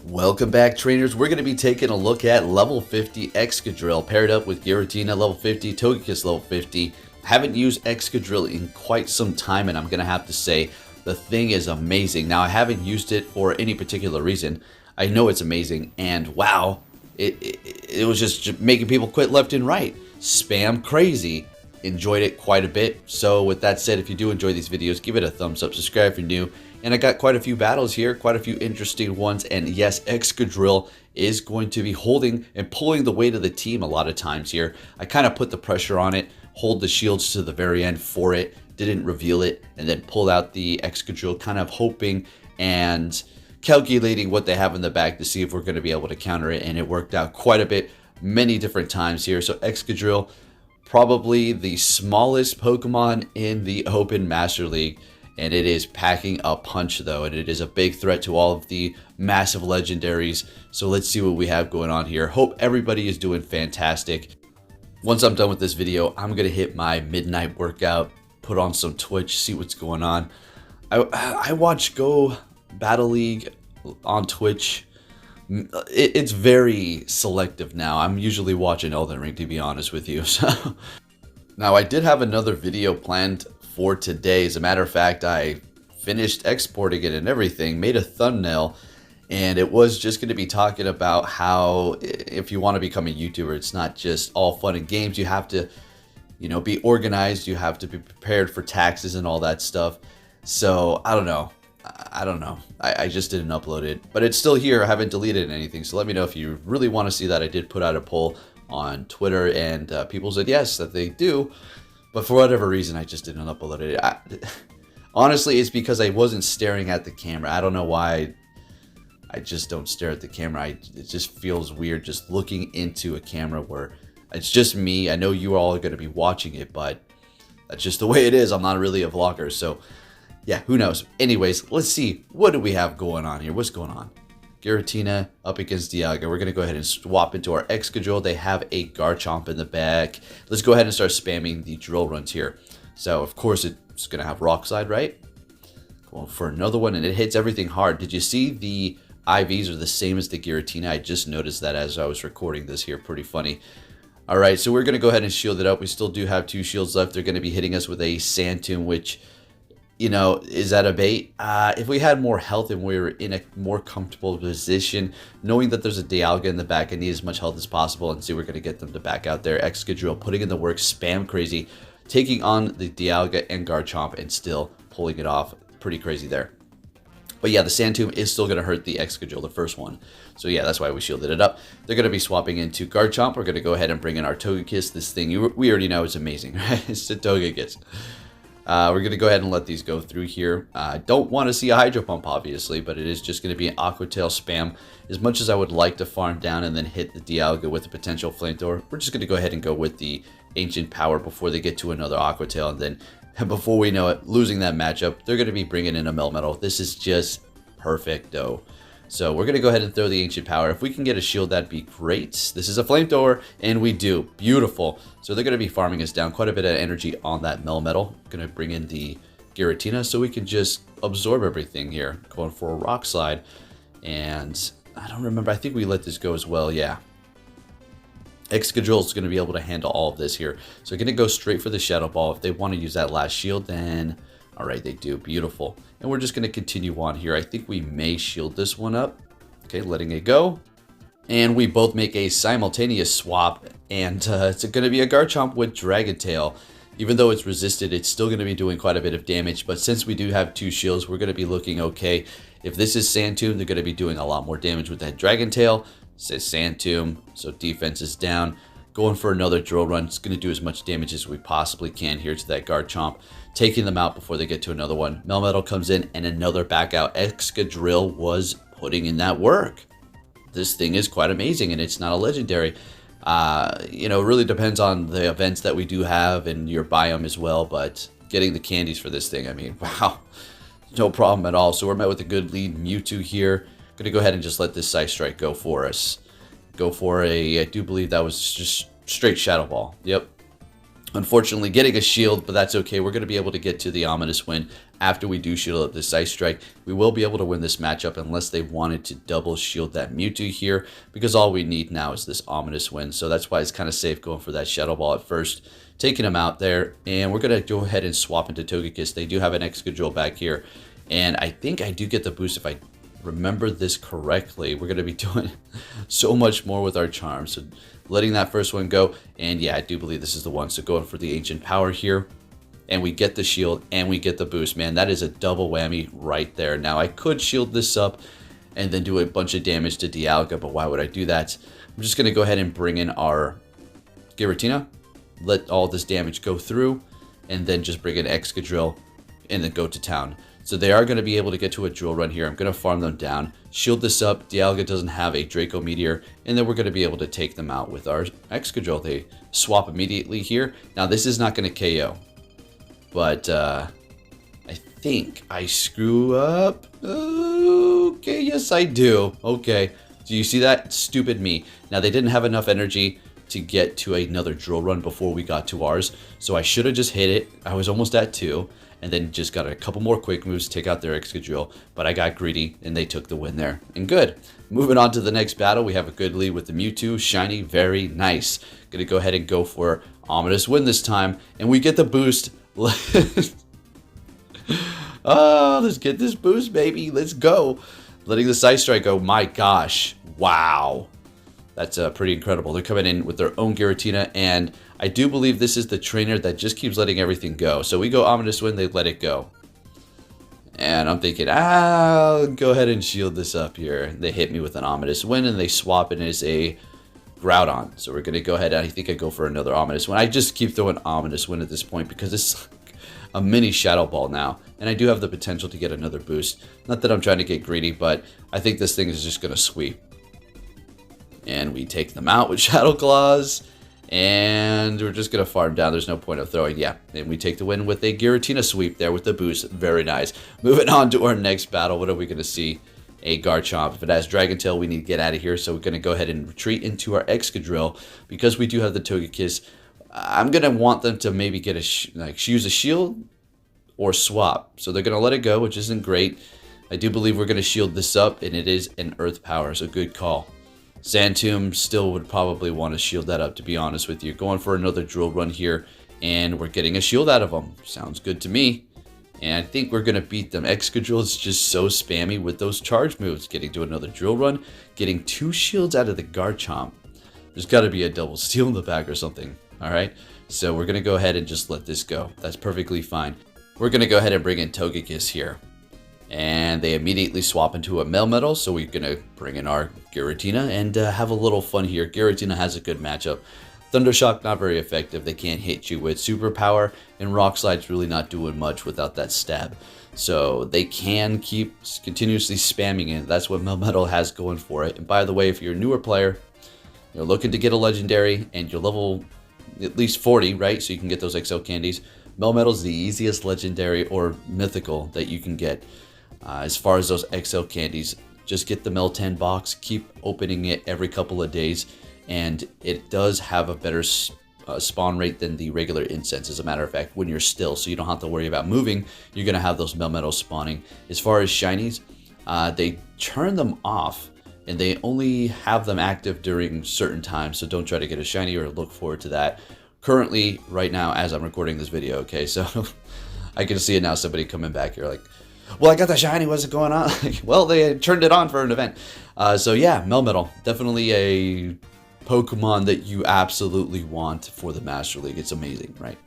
Welcome back, trainers. We're going to be taking a look at level 50 Excadrill paired up with Giratina level 50, Togekiss level 50. Haven't used Excadrill in quite some time, and I'm going to have to say the thing is amazing. Now, I haven't used it for any particular reason. I know it's amazing, and wow, it was just making people quit left and right. Spam crazy. Enjoyed it quite a bit. So with that said, if you do enjoy these videos, give it a thumbs up, subscribe if you're new. And I got quite a few battles here, quite a few interesting ones. And yes, Excadrill is going to be holding and pulling the weight of the team a lot of times here. I kind of put the pressure on it, hold the shields to the very end for it, didn't reveal it, and then pulled out the Excadrill, kind of hoping and calculating what they have in the back to see if we're going to be able to counter it. And it worked out quite a bit, many different times here. So Excadrill, probably the smallest Pokemon in the Open Master League. And it is packing a punch, though, and it is a big threat to all of the massive legendaries. So let's see what we have going on here. Hope everybody is doing fantastic. Once I'm done with this video, I'm going to hit my midnight workout, put on some Twitch, see what's going on. I watch Go Battle League on Twitch. It's very selective now. I'm usually watching Elden Ring, to be honest with you. So now, I did have another video planned for today. As a matter of fact, I finished exporting it and everything, made a thumbnail, and it was just going to be talking about how if you want to become a YouTuber, it's not just all fun and games. You have to, be organized. You have to be prepared for taxes and all that stuff. So I don't know. I just didn't upload it, but it's still here. I haven't deleted anything. So let me know if you really want to see that. I did put out a poll on Twitter, and people said yes, that they do. But for whatever reason, I just didn't upload it. Honestly, it's because I wasn't staring at the camera. I don't know why. I just don't stare at the camera. It just feels weird just looking into a camera where it's just me. I know you all are going to be watching it, but that's just the way it is. I'm not really a vlogger, so yeah, who knows? Anyways, let's see. What do we have going on here? What's going on? Giratina up against Dialga. We're going to go ahead and swap into our Excadrill. They have a Garchomp in the back. Let's go ahead and start spamming the drill runs here. So, of course, it's going to have Rock Slide, right? Going for another one, and it hits everything hard. Did you see the IVs are the same as the Giratina? I just noticed that as I was recording this here. Pretty funny. All right, so we're going to go ahead and shield it up. We still do have 2 shields left. They're going to be hitting us with a Sand Tomb, which, is that a bait? If we had more health and we were in a more comfortable position, knowing that there's a Dialga in the back, I need as much health as possible, and see we're going to get them to back out there. Excadrill putting in the work, spam crazy, taking on the Dialga and Garchomp and still pulling it off. Pretty crazy there. But yeah, the Sand Tomb is still going to hurt the Excadrill, the first one. So yeah, that's why we shielded it up. They're going to be swapping into Garchomp. We're going to go ahead and bring in our Togekiss. This thing, we already know is amazing, right? It's the Togekiss. We're going to go ahead and let these go through here. I don't want to see a Hydro Pump, obviously, but it is just going to be an Aqua Tail spam. As much as I would like to farm down and then hit the Dialga with a potential Flamethrower, we're just going to go ahead and go with the Ancient Power before they get to another Aqua Tail. And then, before we know it, losing that matchup, they're going to be bringing in a Melmetal. This is just perfecto. So we're going to go ahead and throw the Ancient Power. If we can get a shield, that'd be great. This is a Flamethrower, and we do. Beautiful. So they're going to be farming us down quite a bit of energy on that Melmetal. Going to bring in the Giratina so we can just absorb everything here. Going for a Rock Slide. And I don't remember. I think we let this go as well. Yeah. Excadrill is going to be able to handle all of this here. So we're going to go straight for the Shadow Ball. If they want to use that last shield, then all right, they do. Beautiful. And we're just going to continue on here. I think we may shield this one up. Okay, letting it go. And we both make a simultaneous swap. And it's going to be a Garchomp with Dragon Tail. Even though it's resisted, it's still going to be doing quite a bit of damage. But since we do have 2 shields, we're going to be looking okay. If this is Sand Tomb, they're going to be doing a lot more damage with that Dragon Tail. It says Sand Tomb, so defense is down. Going for another drill run. It's going to do as much damage as we possibly can here to that Garchomp. Taking them out before they get to another one. Melmetal comes in and another back out. Excadrill was putting in that work. This thing is quite amazing, and it's not a legendary. It really depends on the events that we do have and your biome as well, but getting the candies for this thing, I mean, wow. No problem at all. So we're met with a good lead. Mewtwo here. Going to go ahead and just let this Side Strike go for us. Go for I do believe that was just straight Shadow Ball. Yep. Unfortunately, getting a shield, but that's okay. We're going to be able to get to the ominous win after we do shield up this Ice Strike. We will be able to win this matchup unless they wanted to double shield that Mewtwo here, because all we need now is this ominous win. So that's why it's kind of safe going for that Shadow Ball at first, taking him out there. And we're going to go ahead and swap into Togekiss. They do have an Excadrill back here, and I think I do get the boost if I remember this correctly. We're going to be doing so much more with our charms. So letting that first one go, and yeah, I do believe this is the one. So going for the Ancient Power here, and we get the shield and we get the boost. Man, that is a double whammy right there. Now I could shield this up and then do a bunch of damage to Dialga, but why would I do that? I'm just going to go ahead and bring in our Giratina, let all this damage go through, and then just bring in Excadrill and then go to town. So they are going to be able to get to a drill run here. I'm going to farm them down, shield this up. Dialga doesn't have a Draco Meteor, and then we're going to be able to take them out with our Excadrill. They swap immediately here. Now this is not going to KO, but I think I screw up. Okay, yes I do. Okay, do you see that? Stupid me. Now they didn't have enough energy to get to another drill run before we got to ours, so I should have just hit it. I was almost at 2. And then just got a couple more quick moves, take out their Excadrill. But I got greedy, and they took the win there. And good. Moving on to the next battle, we have a good lead with the Mewtwo. Shiny, very nice. Gonna go ahead and go for Ominous Win this time. And we get the boost. Oh, let's get this boost, baby. Let's go. Letting the Ice Strike go. My gosh. Wow. That's pretty incredible. They're coming in with their own Giratina, and I do believe this is the trainer that just keeps letting everything go. So we go Ominous Win, they let it go. And I'm thinking, I'll go ahead and shield this up here. They hit me with an Ominous Win, and they swap it as a Groudon. So we're going to go ahead, and I think I go for another Ominous Win. I just keep throwing Ominous Win at this point because it's a mini Shadow Ball now. And I do have the potential to get another boost. Not that I'm trying to get greedy, but I think this thing is just going to sweep. And we take them out with Shadow Claws. And we're just going to farm down. There's no point of throwing. Yeah, and we take the win with a Giratina sweep there with the boost. Very nice. Moving on to our next battle. What are we going to see? A Garchomp. If it has Dragon Tail, we need to get out of here. So we're going to go ahead and retreat into our Excadrill. Because we do have the Togekiss, I'm going to want them to maybe get use a shield or swap. So they're going to let it go, which isn't great. I do believe we're going to shield this up, and it is an Earth Power. So good call. Sandtomb still would probably want to shield that up, to be honest with you. Going for another drill run here, and we're getting a shield out of them. Sounds good to me. And I think we're going to beat them. Excadrill is just so spammy with those charge moves. Getting to another drill run, getting 2 shields out of the Garchomp. There's got to be a double steal in the back or something. All right, so we're going to go ahead and just let this go. That's perfectly fine. We're going to go ahead and bring in Togekiss here. And they immediately swap into a Melmetal, so we're going to bring in our Giratina and have a little fun here. Giratina has a good matchup. Thundershock, not very effective. They can't hit you with Superpower, and Rock Slide's really not doing much without that stab. So they can keep continuously spamming it. That's what Melmetal has going for it. And by the way, if you're a newer player, you're looking to get a Legendary, and you're level at least 40, right? So you can get those XL candies. Melmetal's the easiest Legendary or Mythical that you can get. As far as those XL candies, just get the Meltan box, keep opening it every couple of days, and it does have a better spawn rate than the regular incense, as a matter of fact, when you're still, so you don't have to worry about moving. You're going to have those Melmetal spawning. As far as shinies, they turn them off, and they only have them active during certain times, so don't try to get a shiny or look forward to that. Currently, right now, as I'm recording this video, okay, so I can see it now, somebody coming back here like, well, I got the shiny, what's going on? Well, they turned it on for an event. So yeah, Melmetal, definitely a Pokemon that you absolutely want for the Master League. It's amazing, right?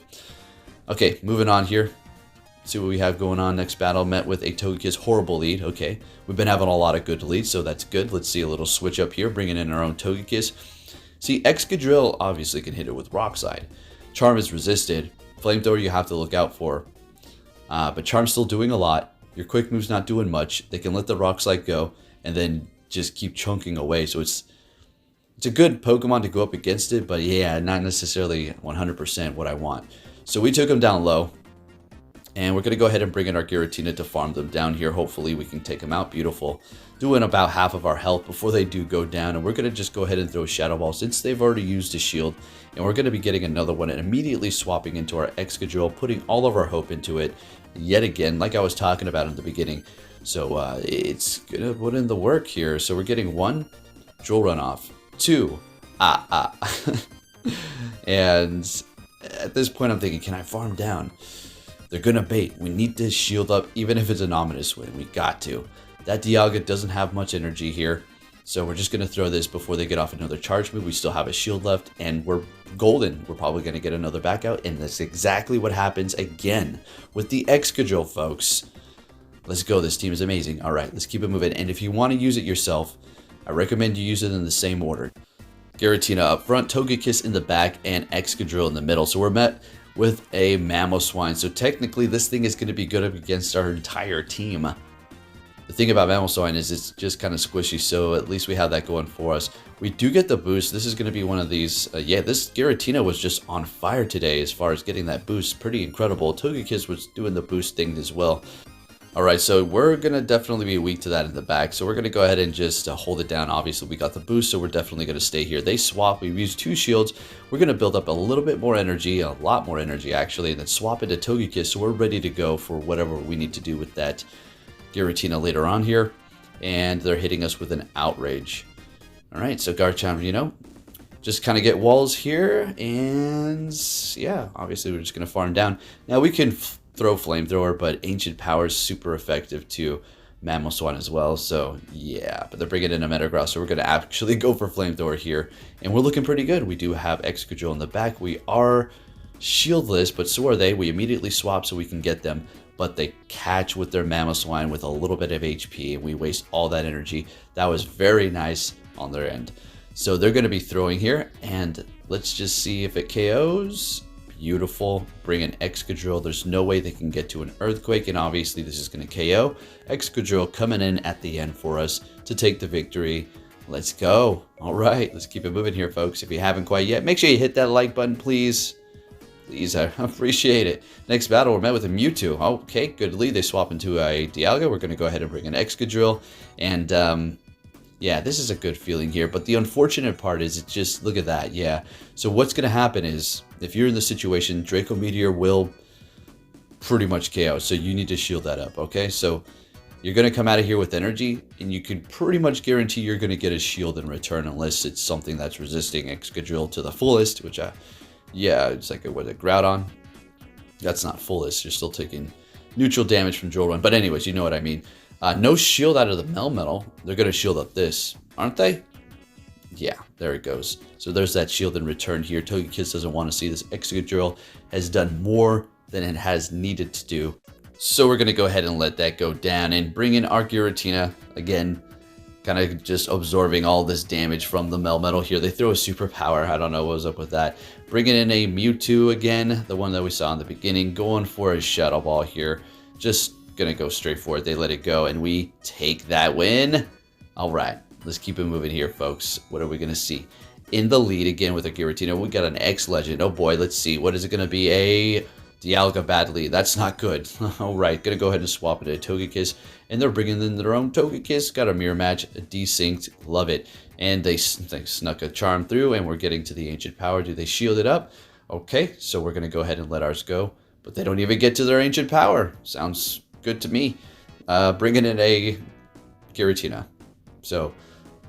Okay, moving on here. See what we have going on. Next battle met with a Togekiss horrible lead. Okay, we've been having a lot of good leads, so that's good. Let's see a little switch up here, bringing in our own Togekiss. See, Excadrill obviously can hit it with Rock Slide. Charm is resisted. Flamethrower you have to look out for. But Charm's still doing a lot. Your quick move's not doing much. They can let the Rock Slide go and then just keep chunking away. So it's a good Pokemon to go up against it, but yeah, not necessarily 100% what I want. So we took him down low. And we're going to go ahead and bring in our Giratina to farm them down here. Hopefully we can take them out. Beautiful. Doing about half of our health before they do go down. And we're going to just go ahead and throw a Shadow Ball since they've already used a shield. And we're going to be getting another one and immediately swapping into our Excadrill, putting all of our hope into it yet again, like I was talking about in the beginning. So it's going to put in the work here. So we're getting 1, Drill Runoff, 2, and at this point I'm thinking, can I farm down? They're gonna bait. We need to shield up, even if it's an ominous win. We got to. That Dialga doesn't have much energy here, so we're just gonna throw this before they get off another charge move. We still have a shield left, and we're golden. We're probably gonna get another back out, and that's exactly what happens again with the Excadrill, folks. Let's go. This team is amazing. All right, let's keep it moving. And if you want to use it yourself, I recommend you use it in the same order. Giratina up front, Togekiss in the back, and Excadrill in the middle. So we're met with a Mamoswine. So technically this thing is going to be good up against our entire team. The thing about Mamoswine is it's just kind of squishy, so at least we have that going for us. We do get the boost. This is going to be one of these. Yeah, this Giratina was just on fire today as far as getting that boost. Pretty incredible. Togekiss was doing the boost thing as well. Alright, so we're going to definitely be weak to that in the back, so we're going to go ahead and just hold it down. Obviously, we got the boost, so we're definitely going to stay here. They swap. We've used 2 shields. We're going to build up a little bit more energy, a lot more energy, actually, and then swap into Togekiss, so we're ready to go for whatever we need to do with that Giratina later on here. And they're hitting us with an Outrage. Alright, so Garchomp, you know, just kind of get walls here, and yeah, obviously we're just going to farm down. Now we can throw Flamethrower, but Ancient Power is super effective to Mamoswine as well. So yeah, but they're bringing in a Metagross, so we're going to actually go for Flamethrower here, and we're looking pretty good. We do have Excadrill in the back. We are shieldless, but so are they. We immediately swap so we can get them, but they catch with their Mamoswine with a little bit of HP, and we waste all that energy. That was very nice on their end. So they're going to be throwing here, and let's just see if it KOs. Beautiful. Bring in Excadrill. There's no way they can get to an Earthquake, and obviously this is going to KO. Excadrill coming in at the end for us to take the victory. Let's go. All right, let's keep it moving here, folks. If you haven't quite yet, make sure you hit that like button, please. Please, I appreciate it. Next battle, we're met with a Mewtwo. Okay, good lead. They swap into a Dialga. We're going to go ahead and bring in Excadrill, and yeah, this is a good feeling here, but the unfortunate part is it just, look at that, yeah. So what's going to happen is, if you're in the situation, Draco Meteor will pretty much KO, so you need to shield that up, okay? So you're going to come out of here with energy, and you can pretty much guarantee you're going to get a shield in return, unless it's something that's resisting Excadrill to the fullest, which, yeah, it's like a Groudon. That's not fullest, you're still taking neutral damage from Drill Run, but anyways, you know what I mean. No shield out of the Melmetal. They're going to shield up this, aren't they? Yeah, there it goes. So there's that shield in return here. Togekiss doesn't want to see this. Excadrill has done more than it has needed to do. So we're going to go ahead and let that go down and bring in our Giratina. Again, kind of just absorbing all this damage from the Melmetal here. They throw a superpower. I don't know what was up with that. Bringing in a Mewtwo again, the one that we saw in the beginning. Going for a Shadow Ball here. Just gonna go straight for it. They let it go, and we take that win. All right, let's keep it moving here, folks. What are we gonna see? In the lead again with a Giratina. We got an X-Legend. Oh boy, let's see. What is it gonna be? A Dialga bad lead. That's not good. All right, gonna go ahead and swap it to Togekiss, and they're bringing in their own Togekiss. Got a mirror match, a desynced. Love it. And they snuck a charm through, and we're getting to the Ancient Power. Do they shield it up? Okay, so we're gonna go ahead and let ours go, but they don't even get to their Ancient Power. Sounds good to me. Bringing in a Giratina. So,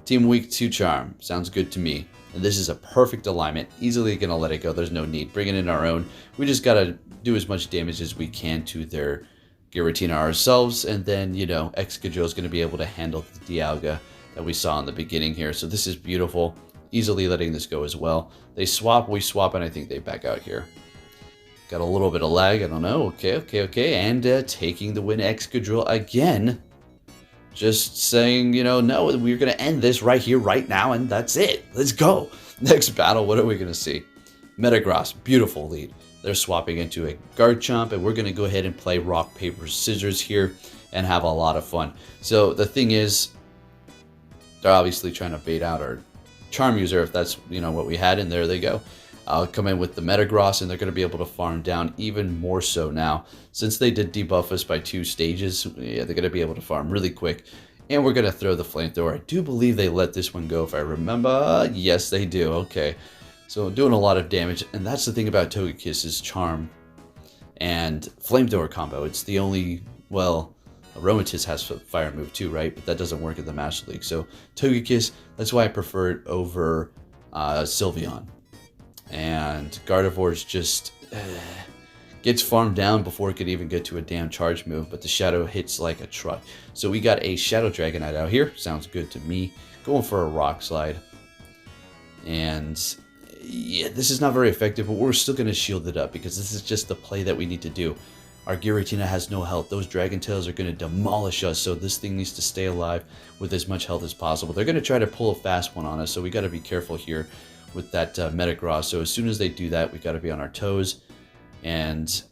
Team Weak 2 Charm. Sounds good to me. And this is a perfect alignment. Easily gonna let it go. There's no need. Bringing in our own. We just gotta do as much damage as we can to their Giratina ourselves. And then, you know, Excadrill is gonna be able to handle the Dialga that we saw in the beginning here. So this is beautiful. Easily letting this go as well. They swap, we swap, and I think they back out here. Got a little bit of lag, I don't know. Okay. And taking the win, Excadrill again. Just saying, you know, no, we're going to end this right here, right now, and that's it. Let's go. Next battle, what are we going to see? Metagross, beautiful lead. They're swapping into a Garchomp, and we're going to go ahead and play rock, paper, scissors here and have a lot of fun. So the thing is, they're obviously trying to bait out our Charm user, if that's, you know, what we had, and there they go. I'll come in with the Metagross, and they're going to be able to farm down even more so now. Since they did debuff us by 2 stages, yeah, they're going to be able to farm really quick. And we're going to throw the Flamethrower. I do believe they let this one go if I remember. Yes, they do. Okay. So doing a lot of damage. And that's the thing about Togekiss' Charm and Flamethrower combo. It's the only, well, Aromatisse has Fire move too, right? But that doesn't work in the Master League. So Togekiss, that's why I prefer it over Sylveon. And Gardevoir's just gets farmed down before it could even get to a damn charge move, but the Shadow hits like a truck. So we got a Shadow Dragonite out here. Sounds good to me. Going for a Rock Slide. And yeah, this is not very effective, but we're still going to shield it up because this is just the play that we need to do. Our Giratina has no health. Those Dragon Tails are going to demolish us, so this thing needs to stay alive with as much health as possible. They're going to try to pull a fast one on us, so we got to be careful here with that Metagross. So as soon as they do that, we got to be on our toes. And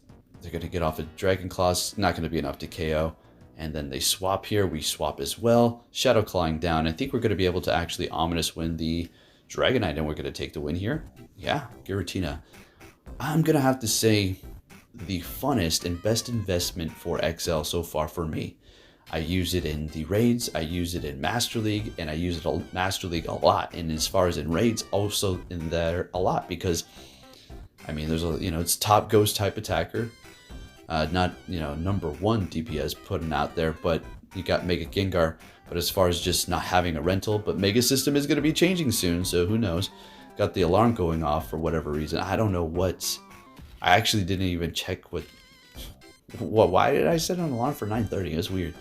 they're going to get off a Dragon Claw. It's not going to be enough to KO. And then they swap here. We swap as well. Shadow Clawing down. I think we're going to be able to actually Ominous win the Dragonite, and we're going to take the win here. Yeah, Giratina. I'm going to have to say the funnest and best investment for XL so far for me. I use it in the raids, I use it in Master League, and I use it in Master League a lot. And as far as in raids, also in there a lot because, I mean, there's a, it's top ghost type attacker. Not, number 1 DPS putting out there, but you got Mega Gengar. But as far as just not having a rental, but Mega System is going to be changing soon, so who knows. Got the alarm going off for whatever reason. I don't know what. I actually didn't even check why did I set an alarm for 9:30? It's weird.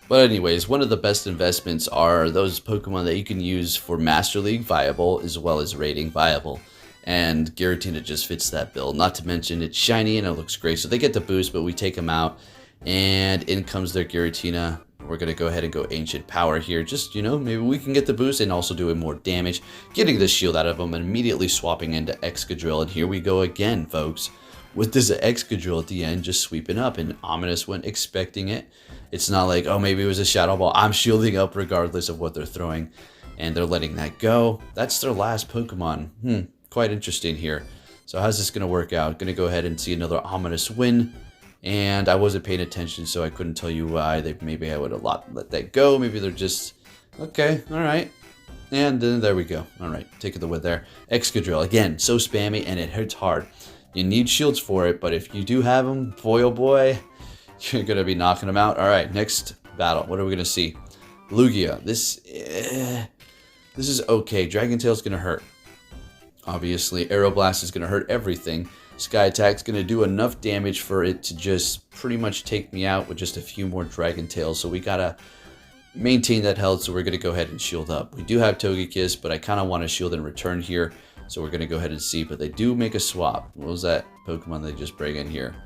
But anyways, one of the best investments are those Pokemon that you can use for Master League viable as well as raiding viable. And Giratina just fits that bill. Not to mention it's shiny and it looks great. So they get the boost, but we take them out. And in comes their Giratina. We're going to go ahead and go Ancient Power here. Just, maybe we can get the boost and also doing more damage. Getting the shield out of them and immediately swapping into Excadrill. And here we go again, folks. With this Excadrill at the end, just sweeping up. And Ominous went expecting it. It's not like, oh, maybe it was a Shadow Ball. I'm shielding up regardless of what they're throwing. And they're letting that go. That's their last Pokemon. Quite interesting here. So how's this going to work out? Going to go ahead and see another Ominous win. And I wasn't paying attention, so I couldn't tell you why. Maybe I would have let that go. Maybe they're just, okay, all right. And then there we go. All right, taking the win there. Excadrill, again, so spammy, and it hits hard. You need shields for it, but if you do have them, boy, oh boy, you're going to be knocking them out. All right, next battle. What are we going to see? Lugia. This is okay. Dragon Tail's going to hurt. Obviously, Aeroblast is going to hurt everything. Sky Attack's going to do enough damage for it to just pretty much take me out with just a few more Dragon Tails. So we got to maintain that health, so we're going to go ahead and shield up. We do have Togekiss, but I kind of want to shield in return here. So we're going to go ahead and see. But they do make a swap. What was that Pokemon they just bring in here?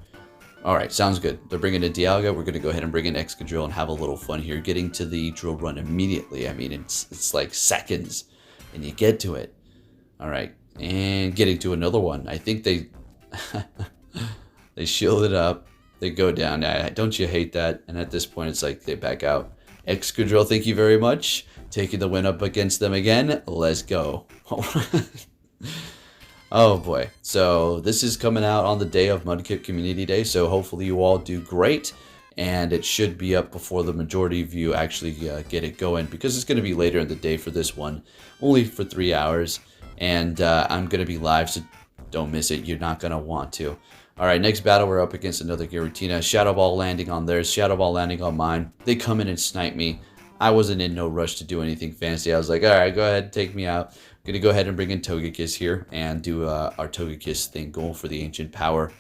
Alright, sounds good. They're bringing in Dialga. We're going to go ahead and bring in Excadrill and have a little fun here. Getting to the drill run immediately. I mean, it's like seconds. And you get to it. Alright, and getting to another one. I think they... they shield it up, they go down. Don't you hate that? And at this point, it's like they back out. Excadrill, thank you very much. Taking the win up against them again. Let's go. Oh boy. So this is coming out on the day of Mudkip Community Day. So hopefully you all do great. And it should be up before the majority of you actually get it going. Because it's going to be later in the day for this one. Only for 3 hours. And I'm going to be live, so don't miss it. You're not going to want to. All right, next battle, we're up against another Giratina. Shadow Ball landing on theirs, Shadow Ball landing on mine. They come in and snipe me. I wasn't in no rush to do anything fancy. I was like, all right, go ahead, take me out. I'm going to go ahead and bring in Togekiss here and do our Togekiss thing, going for the Ancient Power.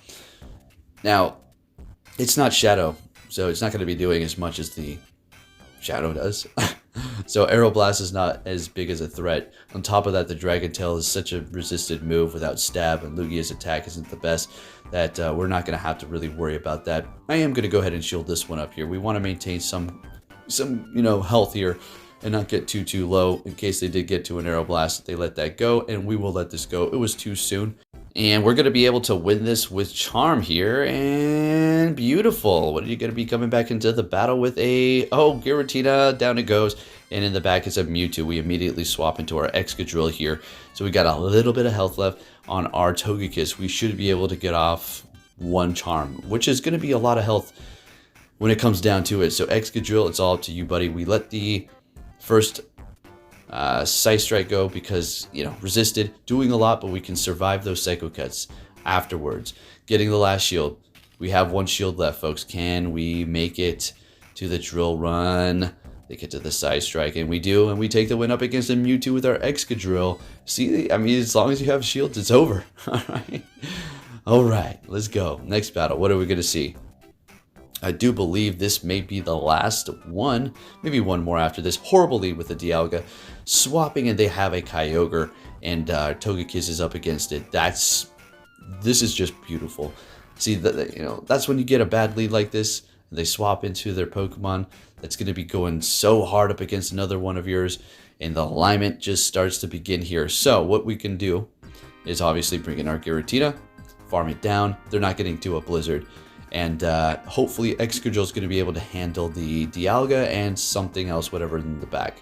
Now, it's not Shadow, so it's not going to be doing as much as the Shadow does. So Aeroblast is not as big as a threat. On top of that, the Dragon Tail is such a resisted move without stab, and Lugia's attack isn't the best, that we're not going to have to really worry about that. I am going to go ahead and shield this one up here. We want to maintain some health here and not get too low in case they did get to an Aeroblast. They let that go, and we will let this go. It was too soon. And we're going to be able to win this with Charm here. And beautiful. What are you going to be coming back into the battle with? Oh, Giratina, down it goes. And in the back is a Mewtwo. We immediately swap into our Excadrill here. So we got a little bit of health left on our Togekiss. We should be able to get off one charm, which is going to be a lot of health when it comes down to it. So Excadrill, it's all up to you, buddy. We let the first Psy Strike go because, you know, resisted, doing a lot, but we can survive those Psycho Cuts afterwards. Getting the last shield. We have one shield left, folks. Can we make it to the Drill Run? They get to the Psy Strike, and we do, and we take the win up against a Mewtwo with our Excadrill. See, I mean, as long as you have shields, it's over. All right, let's go. Next battle, what are we going to see? I do believe this may be the last one, maybe one more after this. Horrible lead with the Dialga. Swapping, and they have a Kyogre, and Togekiss is up against it. This is just beautiful. See, you know, that's when you get a bad lead like this, and they swap into their Pokemon. That's going to be going so hard up against another one of yours, and the alignment just starts to begin here. So what we can do is obviously bring in our Giratina, farm it down. They're not getting to a Blizzard, and hopefully Excadrill is going to be able to handle the Dialga and something else, whatever in the back.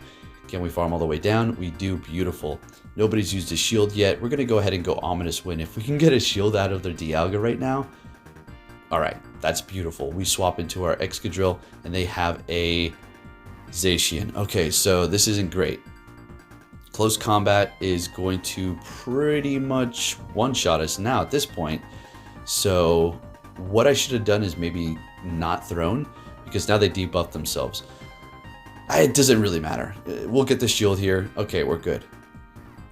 Can we farm all the way down? We do. Beautiful. Nobody's used a shield yet. We're going to go ahead and go Ominous Wind. If we can get a shield out of their Dialga right now, all right, that's beautiful. We swap into our Excadrill, and they have a Zacian. Okay, so this isn't great. Close combat is going to pretty much one-shot us now at this point. So what I should have done is maybe not thrown, because now they debuff themselves. It doesn't really matter. We'll get the shield here. Okay, we're good.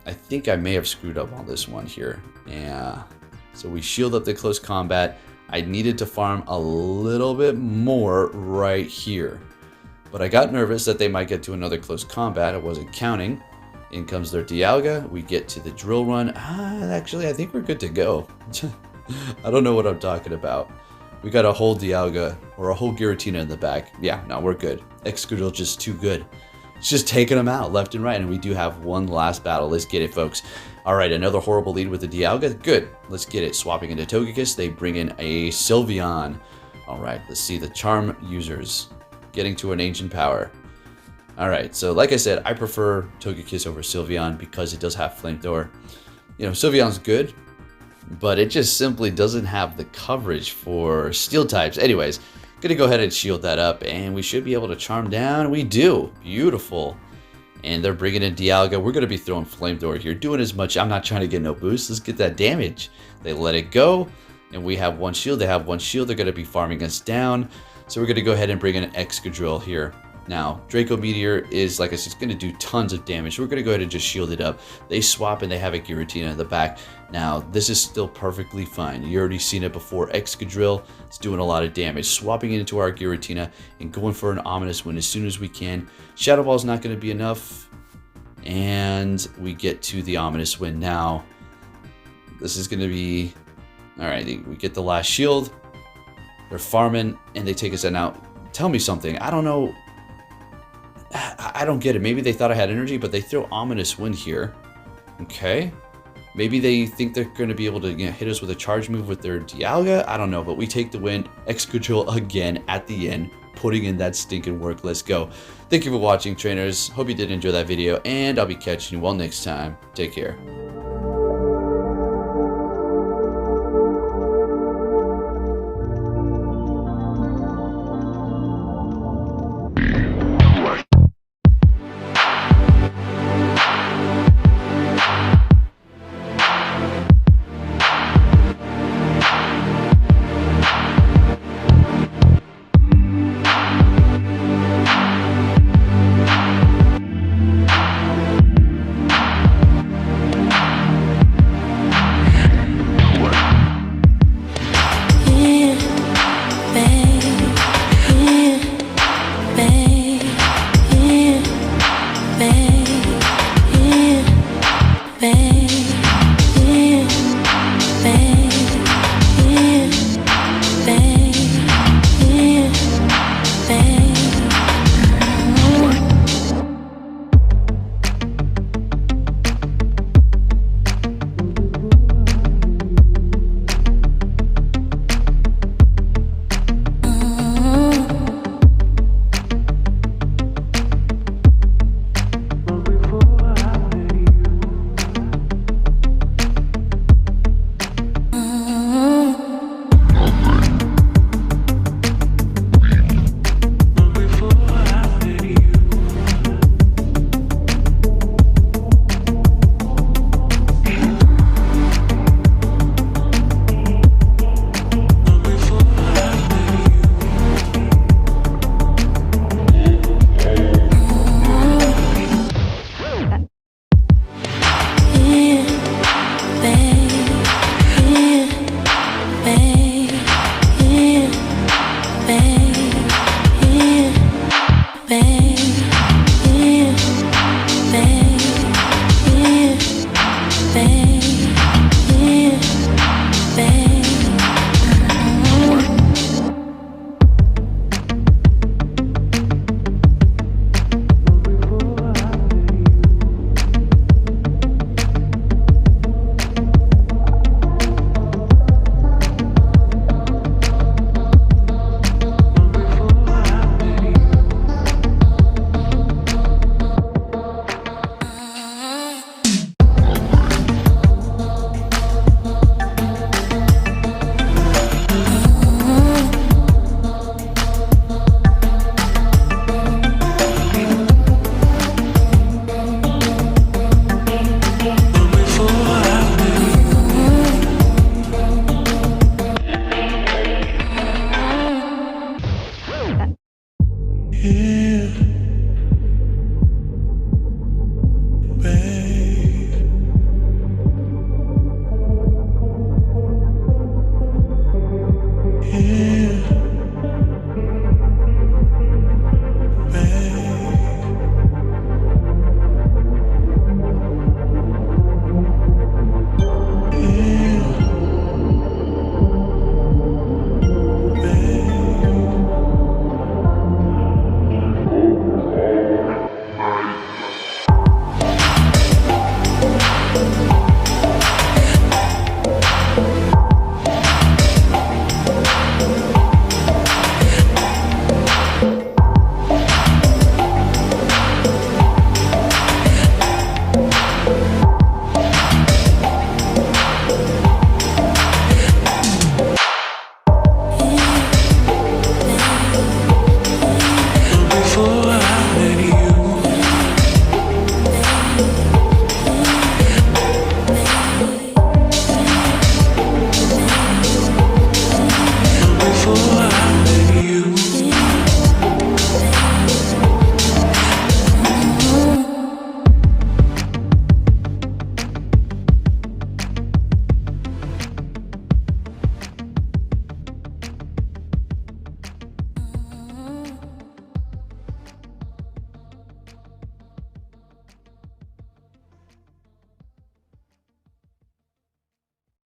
I think I may have screwed up on this one here. Yeah. So we shield up the close combat. I needed to farm a little bit more right here, but I got nervous that they might get to another close combat. I wasn't counting. In comes their Dialga. We get to the Drill Run. Actually, I think we're good to go. I don't know what I'm talking about. We got a whole Dialga or a whole Giratina in the back. Yeah, no, we're good. Excadrill just too good. It's just taking them out left and right, and we do have one last battle. Let's get it, folks. All right, another horrible lead with the Dialga. Good. Let's get it. Swapping into Togekiss. They bring in a Sylveon. All right, let's see the charm users getting to an ancient power. All right, so like I said, I prefer Togekiss over Sylveon because it does have Flamethrower. You know, Sylveon's good, but it just simply doesn't have the coverage for steel types. Anyways, gonna go ahead and shield that up, and we should be able to charm down. We do. Beautiful. And they're bringing in Dialga. We're going to be throwing Flamethrower here, doing as much. I'm not trying to get no boost. Let's get that damage. They let it go, and we have one shield. They have one shield. They're going to be farming us down. So we're going to go ahead and bring in an Excadrill here. Now, Draco Meteor is, like I said, it's going to do tons of damage. We're going to go ahead and just shield it up. They swap, and they have a Giratina in the back. Now, this is still perfectly fine. You already seen it before. Excadrill is doing a lot of damage. Swapping it into our Giratina and going for an Ominous Wind as soon as we can. Shadow Ball is not going to be enough. And we get to the Ominous Wind now. This is going to be... All right, we get the last shield. They're farming, and they take us in out. Tell me something. I don't know... I don't get it. Maybe they thought I had energy, but they throw Ominous Wind here. Okay. Maybe they think they're going to be able to, you know, hit us with a charge move with their Dialga. I don't know, but we take the win. Excadrill again at the end, putting in that stinking work. Let's go. Thank you for watching, trainers. Hope you did enjoy that video, and I'll be catching you all next time. Take care.